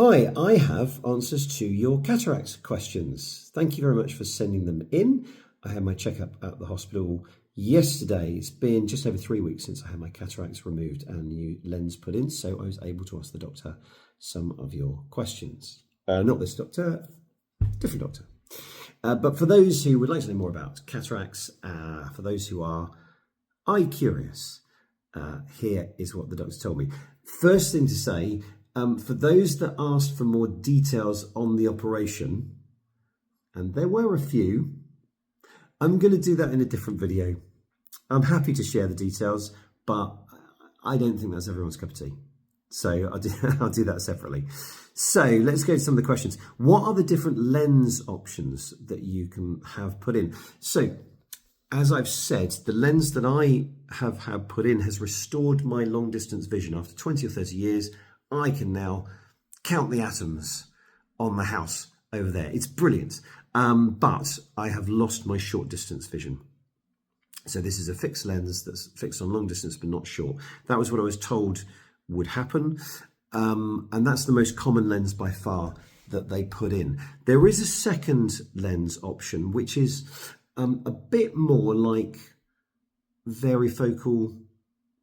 Hi, I have answers to your cataract questions. Thank you very much for sending them in. I had my checkup at the hospital yesterday. It's been just over 3 weeks since I had my cataracts removed and a new lens put in, so I was able to ask the doctor some of your questions. Not this doctor, different doctor. But for those who would like to know more about cataracts, for those who are eye curious, here is what the doctor told me. First thing to say, for those that asked for more details on the operation, and there were a few, I'm going to do that in a different video. I'm happy to share the details, but I don't think that's everyone's cup of tea. So I'll do that separately. So let's go to some of the questions. What are the different lens options that you can have put in? So as I've said, the lens that I have had put in has restored my long distance vision. After 20 or 30 years, I can now count the atoms on the house over there. It's brilliant. But I have lost my short distance vision. So this is a fixed lens that's fixed on long distance, but not short. That was what I was told would happen. And that's the most common lens by far that they put in. There is a second lens option, which is a bit more like varifocal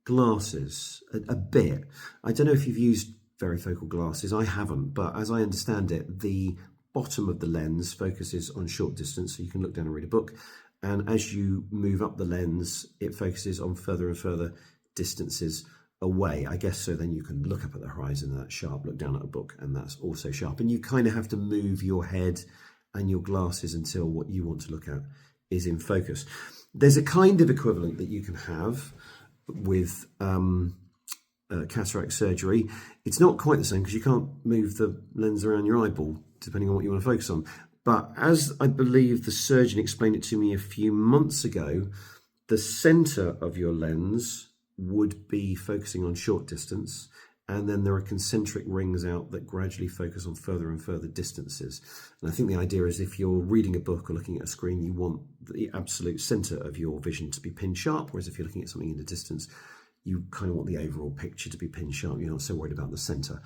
glasses, a bit. I don't know if you've used varifocal glasses. I haven't, but as I understand it, the bottom of the lens focuses on short distance, so you can look down and read a book. And as you move up the lens, it focuses on further and further distances away, I guess, so then you can look up at the horizon and that's sharp, look down at a book and that's also sharp. And you kind of have to move your head and your glasses until what you want to look at is in focus. There's a kind of equivalent that you can have with cataract surgery. It's not quite the same because you can't move the lens around your eyeball depending on what you want to focus on. But as I believe the surgeon explained it to me a few months ago, the center of your lens would be focusing on short distance, and then there are concentric rings out that gradually focus on further and further distances. And I think the idea is if you're reading a book or looking at a screen, you want the absolute center of your vision to be pin sharp, whereas if you're looking at something in the distance, you kind of want the overall picture to be pin sharp. You're not so worried about the center.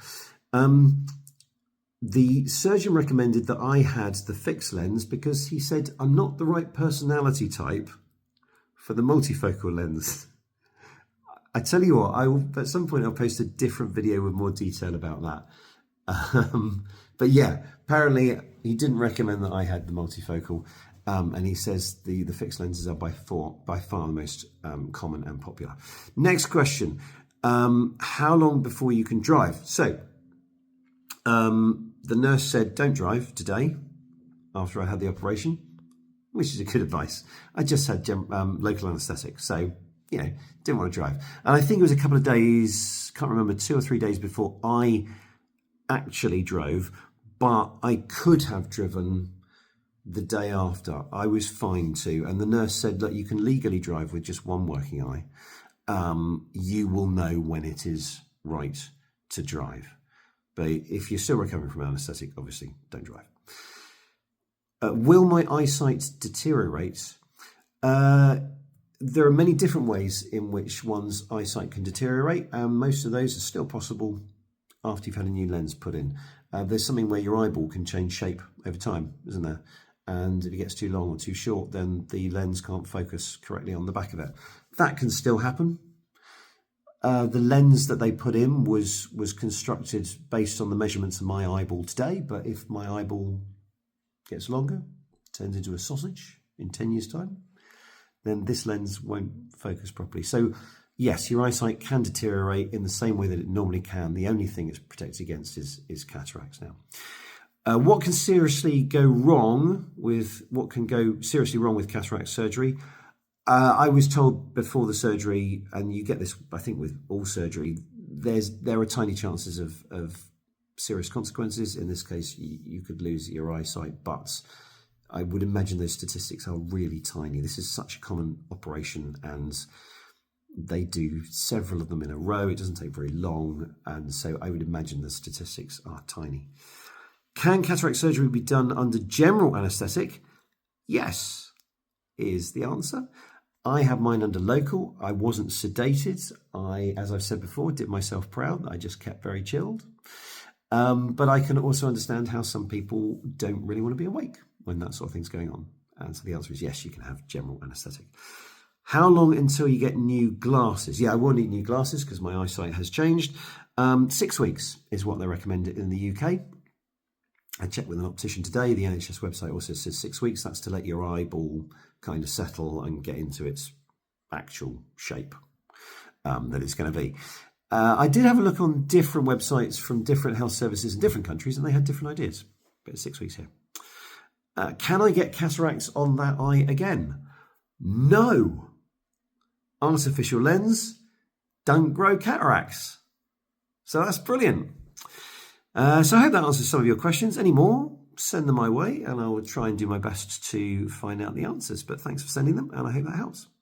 The surgeon recommended that I had the fixed lens because he said I'm not the right personality type for the multifocal lens. I tell you what, at some point I'll post a different video with more detail about that. But yeah, apparently he didn't recommend that I had the multifocal, and he says the fixed lenses are by far the most common and popular. Next question, how long before you can drive? So the nurse said don't drive today after I had the operation, which is a good advice. I just had local anaesthetic, so didn't want to drive. And I think it was a couple of days, can't remember, 2 or 3 days before I actually drove, but I could have driven the day after. I was fine too. And the nurse said, look, you can legally drive with just one working eye. You will know when it is right to drive. But if you're still recovering from anaesthetic, obviously don't drive. Will my eyesight deteriorate? There are many different ways in which one's eyesight can deteriorate, and most of those are still possible after you've had a new lens put in. There's something where your eyeball can change shape over time, isn't there? And if it gets too long or too short, then the lens can't focus correctly on the back of it. That can still happen. The lens that they put in was constructed based on the measurements of my eyeball today, but if my eyeball gets longer, turns into a sausage in 10 years' time, then this lens won't focus properly. So yes, your eyesight can deteriorate in the same way that it normally can. The only thing it's protected against is cataracts now. What can go seriously wrong with cataract surgery? I was told before the surgery, and you get this, I think, with all surgery, there are tiny chances of serious consequences. In this case, you could lose your eyesight, but I would imagine those statistics are really tiny. This is such a common operation and they do several of them in a row. It doesn't take very long. And so I would imagine the statistics are tiny. Can cataract surgery be done under general anaesthetic? Yes, is the answer. I had mine under local. I wasn't sedated. As I've said before, did myself proud. I just kept very chilled. But I can also understand how some people don't really want to be awake when that sort of thing's going on. And so the answer is yes, you can have general anaesthetic. How long until you get new glasses? Yeah, I will need new glasses because my eyesight has changed. 6 weeks is what they recommend in the UK. I checked with an optician today. The NHS website also says 6 weeks. That's to let your eyeball kind of settle and get into its actual shape that it's going to be. I did have a look on different websites from different health services in different countries, and they had different ideas. But it's 6 weeks here. Can I get cataracts on that eye again? No. Artificial lens don't grow cataracts. So that's brilliant. So I hope that answers some of your questions. Any more, send them my way, and I will try and do my best to find out the answers. But thanks for sending them, and I hope that helps.